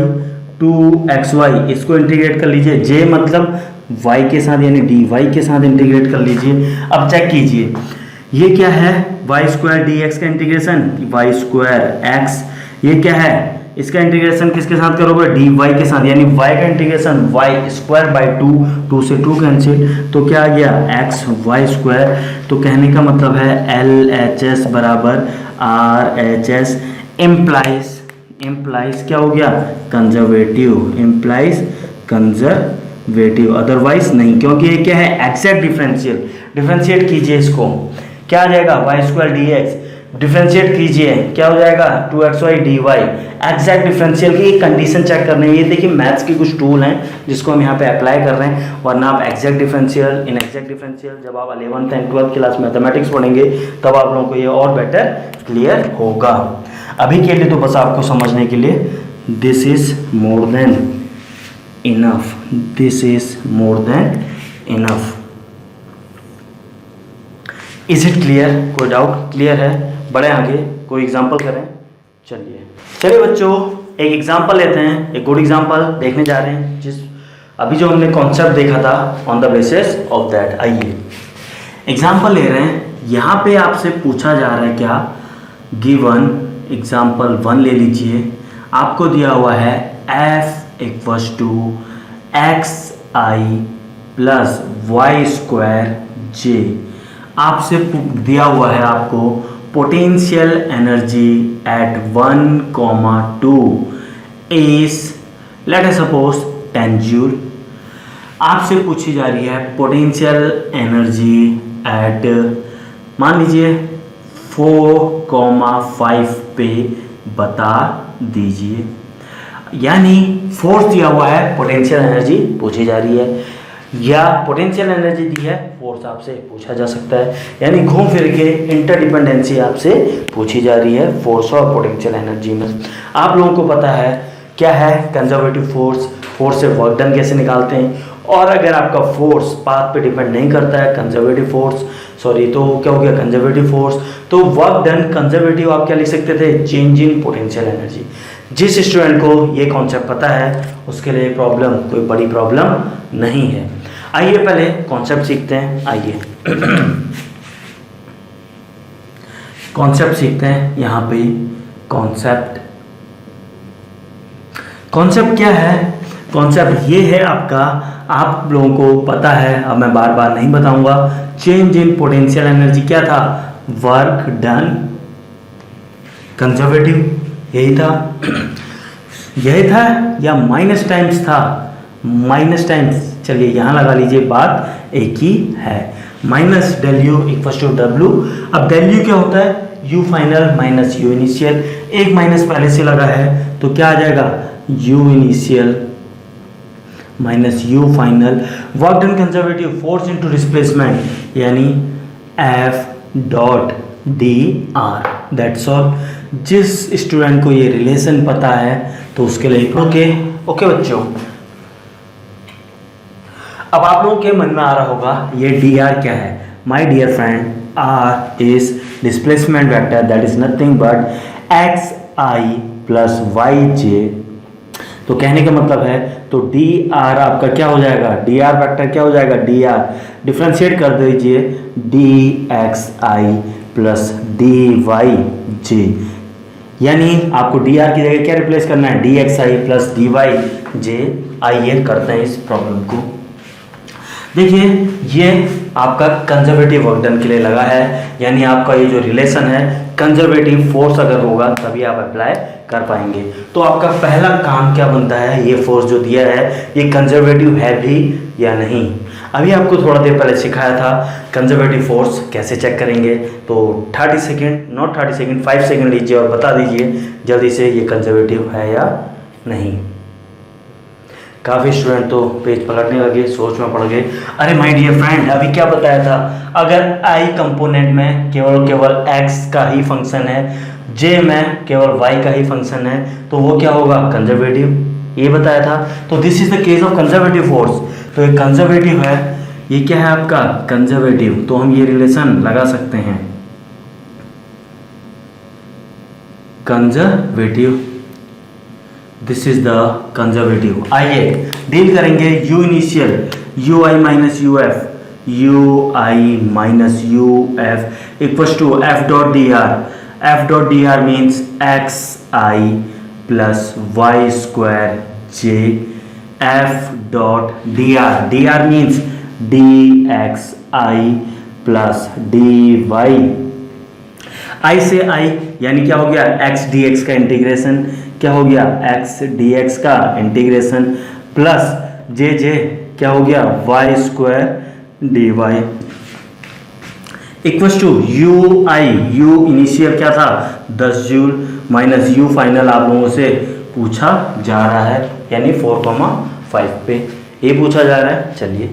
S1: इसको इंटीग्रेट कर लीजिए, जे मतलब y के साथ यानी dy के साथ इंटीग्रेट कर लीजिए। अब चेक कीजिए ये क्या है, वाई स्क्वायर डी एक्स का इंटीग्रेशन, वाई स्क्वायर एक्स, ये क्या है इसका इंटीग्रेशन किसके साथ करोगे, डी वाई के साथ, यानी वाई का integration y square by two, two से टू कैंसिल, तो क्या आ गया एक्स वाई स्क्वायर। तो कहने का मतलब है एल एच एस बराबर आर एच एस इम्प्लाइज क्या हो गया, कंजर्वेटिव, इम्प्लाइज कंजर्वेटिव, अदरवाइज नहीं, क्योंकि ये क्या है एग्जैक्ट डिफरेंशियल। डिफरेंशिएट कीजिए इसको, क्या आ जाएगा y square d x, differentiate कीजिए क्या हो जाएगा 2xy dy। एग्जैक्ट डिफरेंशियल की कंडीशन चेक करनी है। ये देखिए मैथ्स के कुछ टूल हैं जिसको हम यहाँ पे अप्लाई कर रहे हैं, वरना आप एग्जैक्ट डिफरेंशियल, इनएग्जैक्ट डिफरेंशियल जब आप 11th and 12th class mathematics पढ़ेंगे तब आप लोगों को ये और बेटर क्लियर होगा। अभी के लिए तो बस आपको समझने के लिए this is more than enough, this is more than enough. Is it clear? कोई डाउट? क्लियर है? बढ़े आगे, कोई एग्जाम्पल करें। चलिए बच्चों एक एग्जाम्पल लेते हैं, एक गुड एग्जाम्पल देखने जा रहे हैं, जिस अभी जो हमने कॉन्सेप्ट देखा था on the basis of that. आइए एग्जाम्पल ले रहे हैं, यहाँ पे आपसे पूछा जा रहा है क्या, गिवन एग्जाम्पल 1 ले लीजिए, आपको दिया हुआ है f equals to x i plus y square j. आपसे दिया हुआ है आपको potential energy at 1,2 is let us suppose 10 joule. आपसे पूछी जा रही है पोटेंशियल एनर्जी एट मान लीजिए 4,5 पे बता दीजिए, यानी फोर्स दिया हुआ है, पोटेंशियल एनर्जी पूछी जा रही है, या पोटेंशियल एनर्जी दी है, फोर्स आपसे पूछा जा सकता है, यानी घूम फिर के इंटरडिपेंडेंसी आपसे पूछी जा रही है फोर्स और पोटेंशियल एनर्जी में। आप लोगों को पता है क्या है कंजर्वेटिव फोर्स, फोर्स से वर्क डन कैसे निकालते हैं, और अगर आपका फोर्स पाथ पे डिपेंड नहीं करता है कंजर्वेटिव फोर्स, सॉरी तो क्या हो गया कंजर्वेटिव फोर्स, तो वर्क डन कंजर्वेटिव आप क्या लिख सकते थे, चेंज इन पोटेंशियल एनर्जी। जिस स्टूडेंट को ये कॉन्सेप्ट पता है उसके लिए प्रॉब्लम कोई बड़ी प्रॉब्लम नहीं है। आइए पहले कॉन्सेप्ट सीखते हैं, आइए कॉन्सेप्ट सीखते हैं। यहाँ पे कॉन्सेप्ट क्या है, कॉन्सेप्ट ये है आपका, आप लोगों को पता है, अब मैं बार बार नहीं बताऊंगा। चेंज इन पोटेंशियल एनर्जी क्या था, वर्क डन कंजर्वेटिव, यही था या माइनस टाइम्स था, माइनस टाइम्स, चलिए यहाँ लगा लीजिए, बात एक ही है, minus del u equal to डब्ल्यू। अब डेल यू क्या होता है, u final minus u initial, एक माइनस पहले से लगा है तो क्या आ जाएगा u initial minus u final. Work done conservative force into displacement यानी f dot d r, that's all. जिस स्टूडेंट को ये रिलेशन पता है तो उसके लिए ओके बच्चों। अब आप लोगों के मन में आ रहा होगा ये डी आर क्या है। My dear friend, r is displacement vector, that is nothing but x i plus y j. तो कहने का मतलब है तो डी आर आपका क्या हो जाएगा, डी आर वैक्टर क्या हो जाएगा, डी आर डिफ्रेंशिएट कर दीजिए D x i plus d Y जे, यानी आपको डी आर की जगह क्या रिप्लेस करना है, D x i plus d Y जे। आइए करते हैं इस प्रॉब्लम को। देखिए ये आपका कंजर्वेटिव वर्क डन के लिए लगा है, यानी आपका ये जो रिलेशन है कंजर्वेटिव फोर्स अगर होगा तभी आप अप्लाई कर पाएंगे। तो आपका पहला काम क्या बनता है, ये फोर्स जो दिया है ये कंजर्वेटिव है भी या नहीं। अभी आपको थोड़ा देर पहले सिखाया था कंजर्वेटिव फोर्स कैसे चेक करेंगे, तो 30 सेकेंड, नॉट 30 सेकेंड, 5 सेकेंड लीजिए और बता दीजिए जल्दी से ये कंजर्वेटिव है या नहीं। काफ़ी स्टूडेंट तो पेज पलटने लगे, सोच में पड़ गए, अरे माय डियर फ्रेंड अभी क्या बताया था, अगर आई कंपोनेंट में केवल x का ही फंक्शन है, j में केवल y का ही फंक्शन है, तो वो क्या होगा कंजर्वेटिव, ये बताया था। तो this is the case of conservative force. तो ये कंजर्वेटिव है, ये क्या है आपका कंजर्वेटिव, तो हम ये रिलेशन लगा सकते हैं conservative, this is the conservative. आइए डील करेंगे u इनिशियल u i minus u f, u i minus u f equals to f dot d r. F dot d r means x i plus y square j f dot d r, d r means d x i plus d y, i से i यानी क्या हो गया x d x का integration, क्या हो गया x d x का इंटीग्रेशन प्लस जे जे क्या हो गया y square d y equals to u i, u initial क्या था 10 जूल माइनस यू फाइनल आप लोगों से पूछा जा रहा है यानी 4,5 पे ये पूछा जा रहा है। चलिए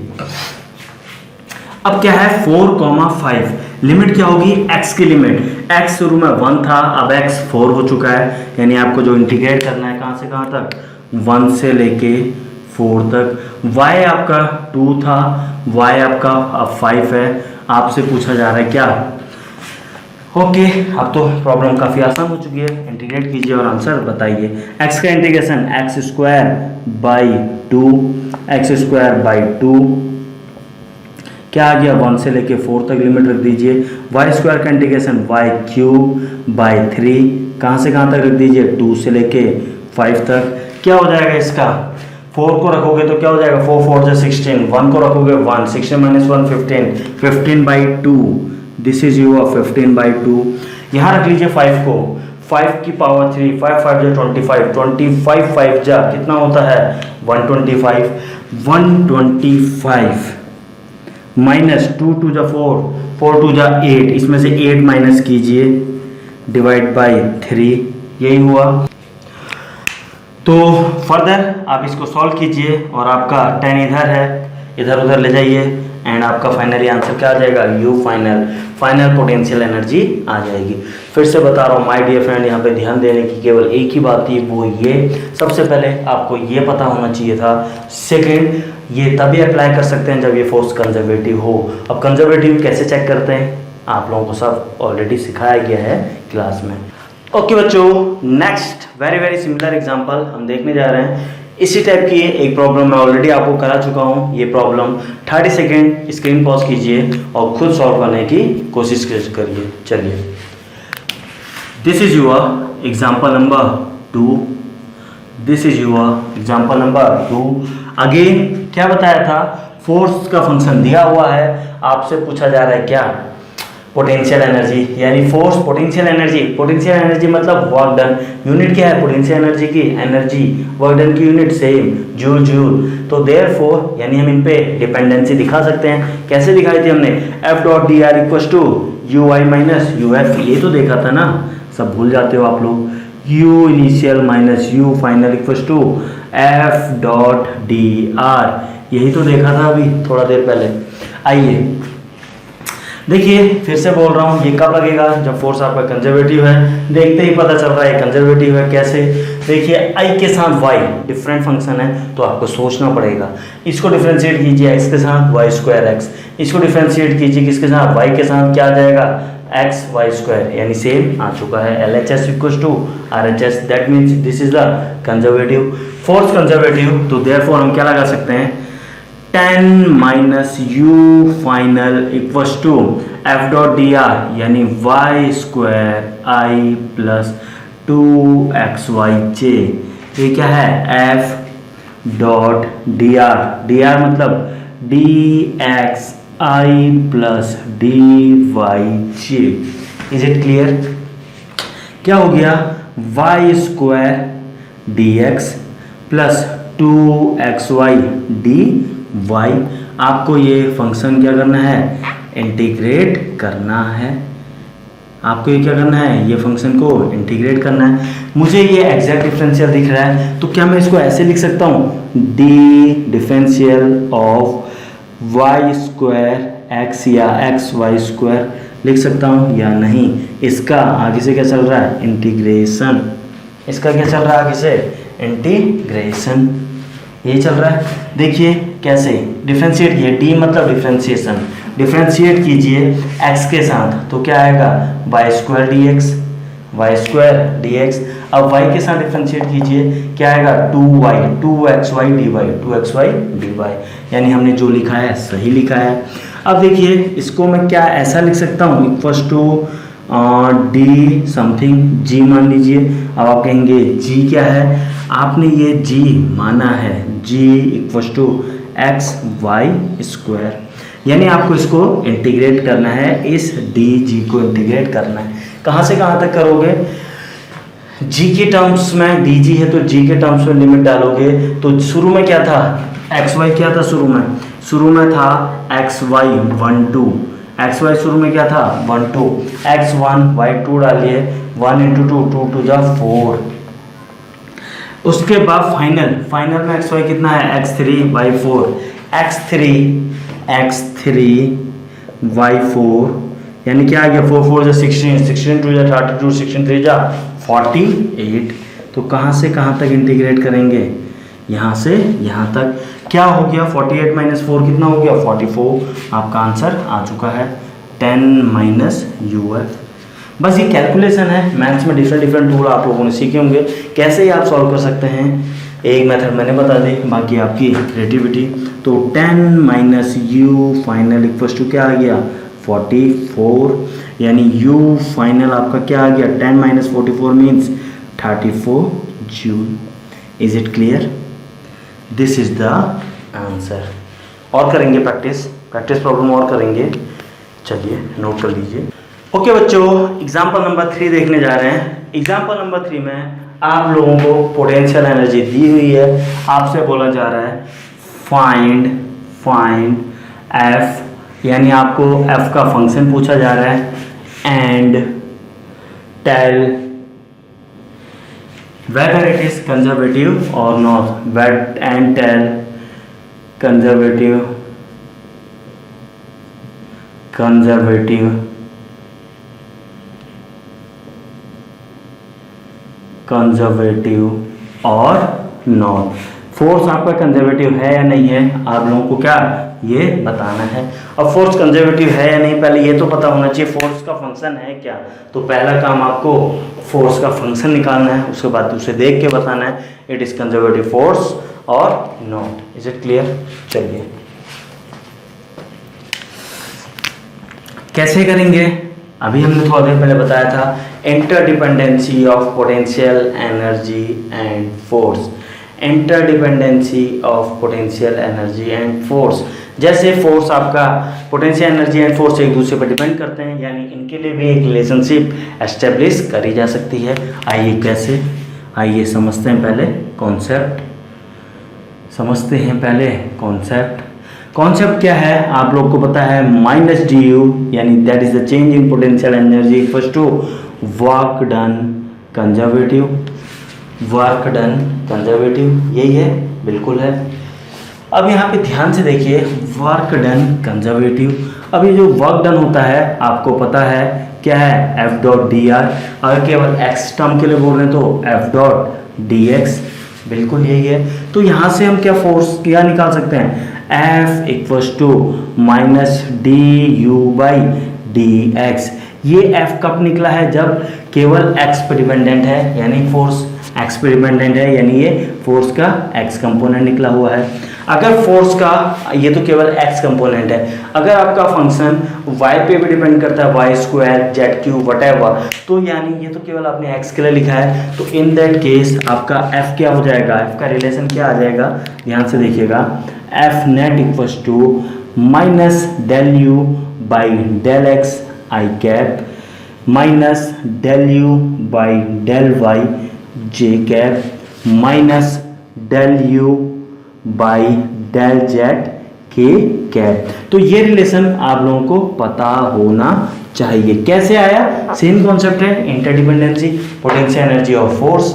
S1: अब क्या है 4,5 लिमिट क्या होगी x की लिमिट, x शुरू में 1 था अब x 4 हो चुका है यानी आपको जो इंटीग्रेट करना है कहां से कहां तक 1 से लेके 4 तक, y आपका 2 था y आपका अब 5 है, आपसे पूछा जा रहा है क्या। ओके अब तो प्रॉब्लम काफ़ी आसान हो चुकी है, इंटीग्रेट कीजिए और आंसर बताइए। x का इंटीग्रेशन एक्स स्क्वायर बाई 2 क्या आ गया 1 से लेके 4 तक लिमिट रख दीजिए, वाई स्क्वायर का इंटीग्रेशन वाई क्यूब बाई 3 कहाँ से कहाँ तक रख दीजिए 2 से लेके 5 तक, क्या हो जाएगा इसका 4 को रखोगे तो क्या हो जाएगा 4 4 जा 16, 1 को रखोगे 1, 16 minus 1 15, 15 by 2 this is your 15 by 2, यहाँ रख लीजिए 5 को, 5 की पावर 3, 5 5 जा 25, 25 5 जा कितना होता है 125, 125 माइनस 2 2 जा 4, 4 2 जा 8, इसमें से 8 माइनस कीजिए डिवाइड बाई 3, यही हुआ। तो फर्दर आप इसको सॉल्व कीजिए और आपका 10 इधर है इधर उधर ले जाइए एंड आपका फाइनली आंसर क्या आ जाएगा u final, final potential energy आ जाएगी। फिर से बता रहा हूँ माय डियर फ्रेंड, यहाँ पे ध्यान देने की केवल एक ही बात थी वो ये, सबसे पहले आपको ये पता होना चाहिए था, सेकंड ये तभी अप्लाई कर सकते हैं जब ये फोर्स कंजर्वेटिव हो। अब कंजर्वेटिव कैसे चेक करते हैं आप लोगों को सब ऑलरेडी सिखाया गया है क्लास में। ओके बच्चों, नेक्स्ट वेरी सिमिलर एग्जांपल हम देखने जा रहे हैं। इसी टाइप की एक प्रॉब्लम मैं ऑलरेडी आपको करा चुका हूँ। ये प्रॉब्लम 30 सेकेंड स्क्रीन पॉज कीजिए और खुद सॉल्व करने की कोशिश करिए। चलिए, this is your example number 2, this is your example number 2। Again क्या बताया था, फोर्स का फंक्शन दिया हुआ है, आपसे पूछा जा रहा है क्या पोटेंशियल एनर्जी, यानी फोर्स पोटेंशियल एनर्जी मतलब वर्क डन। यूनिट क्या है पोटेंशियल एनर्जी की, एनर्जी, वर्क डन की यूनिट सेम जूल जूल। तो देयरफॉर यानी हम इन पे डिपेंडेंसी दिखा सकते हैं। कैसे दिखाई थी हमने, f dot d r equal to u i minus u f, ये तो देखा था ना, सब भूल जाते हो आप लोग। U initial minus u final equal to f dot d r, यही तो देखा था अभी थोड़ा देर पहले। आइए देखिए, फिर से बोल रहा हूँ, ये कब लगेगा जब फोर्स आपका कंजर्वेटिव है। देखते ही पता चल रहा है कंजर्वेटिव है। कैसे, देखिए आई के साथ वाई डिफरेंट फंक्शन है तो आपको सोचना पड़ेगा। इसको डिफरेंशिएट कीजिए एक्स के साथ वाई स्क्वायर एक्स, इसको डिफरेंशिएट कीजिए किसके साथ, वाई के साथ, क्या आ जाएगा एक्स वाई स्क्वायर, यानी सेम आ चुका है। L H S equal to R H S, that means this is the conservative force conservative. तो देयरफॉर हम क्या लगा सकते हैं, 10 minus u final equals to f dot d r, यानी y square i plus 2xy j, ये क्या है F dot d r, d r मतलब d x i plus d Y j. Is it clear, क्या हो गया y square d x plus 2xy d y. आपको ये फंक्शन क्या करना है, इंटीग्रेट करना है। आपको ये क्या करना है, ये फंक्शन को इंटीग्रेट करना है। मुझे ये एग्जैक्ट डिफरेंशियल दिख रहा है तो क्या मैं इसको ऐसे लिख सकता हूँ, d differential of y square x या एक्स वाई स्क्वायर लिख सकता हूँ या नहीं। इसका आगे से क्या चल रहा है, इंटीग्रेशन। इसका क्या चल रहा है आगे से, इंटीग्रेशन, यही चल रहा है। देखिए कैसे डिफरेंशिएट किए, डी मतलब डिफरेंशिएशन, डिफरेंशिएट कीजिए एक्स के साथ तो क्या आएगा y square d x, y square d x. अब वाई के साथ डिफरेंशिएट कीजिए, क्या आएगा 2y 2xy dy 2xy dy, यानी हमने जो लिखा है सही लिखा है। अब देखिए इसको मैं क्या ऐसा लिख सकता हूँ, इक्वल्स टू डी समथिंग जी मान लीजिए। अब आप कहेंगे जी क्या है, आपने ये जी माना है g equal to x y square, यानी आपको इसको इंटीग्रेट करना है, इस डी जी को इंटीग्रेट करना है। कहाँ से कहाँ तक करोगे, जी के टर्म्स में डी जी है तो जी के टर्म्स में लिमिट डालोगे तो शुरू में क्या था एक्स वाई, क्या था शुरू में था एक्स वाई 1 2, एक्स वाई शुरू में क्या था 1 2, एक्स 1 वाई 2 डालिए, 1 इंटू 2 2 टू जा 4। उसके बाद फाइनल में एक्स वाई कितना है एक्स 3 वाई 4, एक्स 3 वाई 4, यानी क्या आ गया 4 4 जा 16, 16 2 जा 32, 16 3 जा 48। तो कहाँ से कहाँ तक इंटीग्रेट करेंगे, यहाँ से यहाँ तक, क्या हो गया 48 माइनस 4 कितना हो गया 44। आपका आंसर आ चुका है 10 माइनस uf। बस ये कैलकुलेशन है, मैथ्स में डिफरेंट टूल आप लोगों ने सीखे होंगे, कैसे ही आप सॉल्व कर सकते हैं। एक मेथड मैंने बता दी, बाकी आपकी क्रिएटिविटी। तो 10 minus u final equals to क्या आ गया 44, यानी u फाइनल आपका क्या आ गया 10 minus 44 means 34 joule. Is it clear, this is the answer. और करेंगे प्रैक्टिस प्रॉब्लम और करेंगे, चलिए नोट कर लीजिए। ओके बच्चों, एग्जाम्पल नंबर 3 देखने जा रहे हैं। एग्जाम्पल नंबर 3 में आप लोगों को पोटेंशियल एनर्जी दी हुई है, आपसे बोला जा रहा है फाइंड एफ, यानी आपको एफ का फंक्शन पूछा जा रहा है and tell whether it is conservative or not, and tell conservative और नॉट। फोर्स आपका कंजर्वेटिव है या नहीं है, आप लोगों को क्या ये बताना है। अब फोर्स कंजर्वेटिव है या नहीं पहले ये तो पता होना चाहिए, फोर्स का फंक्शन है क्या। तो पहला काम आपको फोर्स का फंक्शन निकालना है, उसके बाद उसे देख के बताना है इट इज कंजर्वेटिव फोर्स और नॉट। इज इट क्लियर, चलिए कैसे करेंगे। अभी हमने थोड़ा देर पहले बताया था interdependency of potential energy and force, interdependency of potential energy and force. जैसे फोर्स आपका पोटेंशियल एनर्जी एंड फोर्स एक दूसरे पर डिपेंड करते हैं, यानी इनके लिए भी एक रिलेशनशिप एस्टेब्लिश करी जा सकती है। आइए कैसे, आइए समझते हैं पहले कॉन्सेप्ट, कॉन्सेप्ट क्या है आप लोग को पता है, माइनस डी यू, यानी that is the change in potential energy equals to work done conservative, यही है, बिल्कुल है। अब यहाँ पे ध्यान से देखिए, वर्क डन कंजर्वेटिव। अब ये जो वर्क डन होता है आपको पता है क्या है एफ डॉट डी आर, अगर केवल एक्स टर्म के लिए बोल रहे हैं तो एफ डॉट डी एक्स, बिल्कुल यही है। तो यहाँ से हम क्या फोर्स क्या निकाल सकते हैं, f equals to minus D you by D x. ये एफ कब निकला है, जब केवल एक्स पे डिपेंडेंट है, यानी फोर्स एक्स पे डिपेंडेंट है, यानी ये फोर्स का एक्स कंपोनेंट निकला हुआ है। अगर फोर्स का, ये तो केवल एक्स कंपोनेंट है, अगर आपका फंक्शन वाई पे भी डिपेंड करता है, y square z q whatever, तो यानी ये तो केवल आपने एक्स के लिए लिखा है, तो इन दैट केस आपका एफ क्या हो जाएगा, एफ का रिलेशन क्या आ जाएगा, ध्यान से देखिएगा, f net equals to minus del u by del x i cap minus del u by del y j cap minus del u by del z k cap. तो ये रिलेशन आप लोगों को पता होना चाहिए। कैसे आया, सेम कॉन्सेप्ट है, इंटरडिपेंडेंसी पोटेंशियल एनर्जी और फोर्स।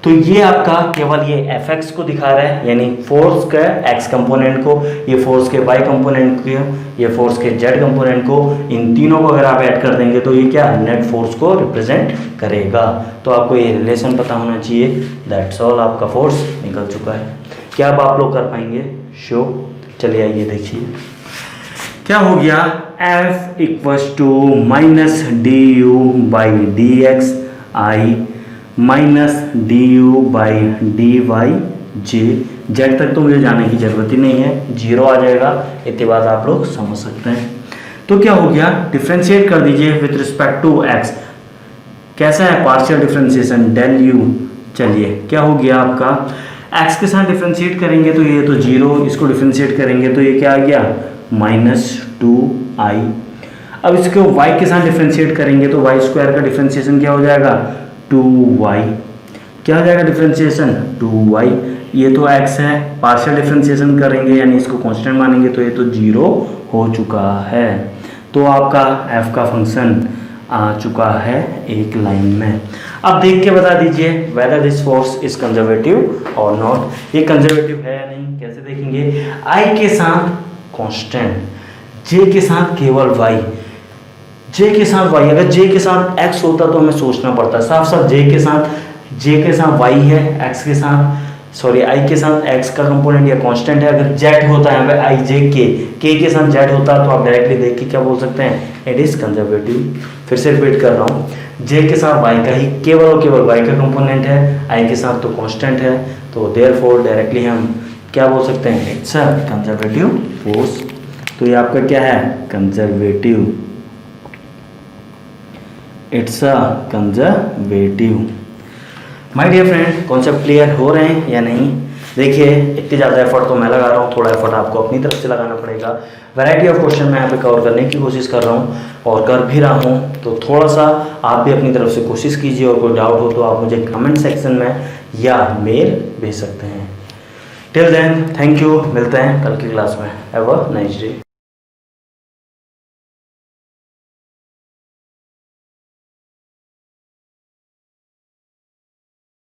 S1: तो ये आपका केवल ये एफ एक्स को दिखा रहा है, यानी फोर्स के एक्स कंपोनेंट को, ये फोर्स के वाई कंपोनेंट को, ये फोर्स के जेड कंपोनेंट को, इन तीनों को अगर आप ऐड कर देंगे तो ये क्या नेट फोर्स को रिप्रेजेंट करेगा। तो आपको ये रिलेशन पता होना चाहिए। दैट्स ऑल, आपका फोर्स निकल चुका है। क्या अब आप लोग कर पाएंगे शो, चलिए आइए देखिए क्या हो गया, F equals to minus D you by D x I minus D you by D Y J, Z तक तो मुझे जाने की जरूरत ही नहीं है, जीरो आ जाएगा, इतनी बात आप लोग समझ सकते हैं। तो क्या हो गया, डिफ्रेंशिएट कर दीजिए विथ रिस्पेक्ट टू एक्स। कैसा है पार्शियल डिफ्रेंशिएशन, डेल यू। चलिए क्या हो गया आपका, एक्स के साथ डिफ्रेंशिएट करेंगे तो ये तो जीरो, इसको डिफ्रेंशिएट करेंगे तो ये क्या आ गया -2i। अब इसको y के साथ डिफ्रेंशिएट करेंगे तो y स्क्वायर का डिफ्रेंशिएशन क्या हो जाएगा 2y। क्या हो जाएगा डिफ्रेंशिएशन 2y। ये तो x है, पार्शियल डिफ्रेंशिएशन करेंगे यानी इसको कांस्टेंट मानेंगे तो ये तो जीरो हो चुका है। तो आपका f का फंक्शन आ चुका है एक लाइन में। अब देख के बता दीजिए whether this force is conservative और नॉट। ये कंजर्वेटिव है या नहीं, कैसे देखेंगे, I के साथ कांस्टेंट, J के साथ केवल y, J के साथ y। अगर J के साथ x होता तो हमें सोचना पड़ता, साफ साफ J के साथ y है, x के साथ सॉरी I के साथ x का कंपोनेंट या कांस्टेंट है। अगर z होता है यहाँ पे I J K के साथ z होता तो आप डायरेक्टली देख के क्या बोल सकते हैं, इट इज कंजर्वेटिव। फिर से रिपीट कर रहा हूँ, J के साथ y का ही केवल और केवल y का कंपोनेंट है, I के साथ तो कांस्टेंट है, तो देयरफॉर डायरेक्टली हम क्या बोल सकते हैं, इट्स अ कंजर्वेटिव फोर्स। तो ये आपका क्या है, conservative, it's a conservative. My dear friend, concept clear हो रहे हैं या नहीं। देखिए इतनी ज़्यादा एफर्ट तो मैं लगा रहा हूँ, थोड़ा एफर्ट आपको अपनी तरफ से लगाना पड़ेगा। वैरायटी ऑफ क्वेश्चन मैं यहाँ पे कवर करने की कोशिश कर रहा हूँ और कर भी रहा हूँ, तो थोड़ा सा आप भी अपनी तरफ से कोशिश कीजिए और कोई डाउट हो तो आप मुझे कमेंट सेक्शन में या मेल भेज सकते हैं। टिल देन थैंक यू, मिलते हैं कल की क्लास में। Have a nice day.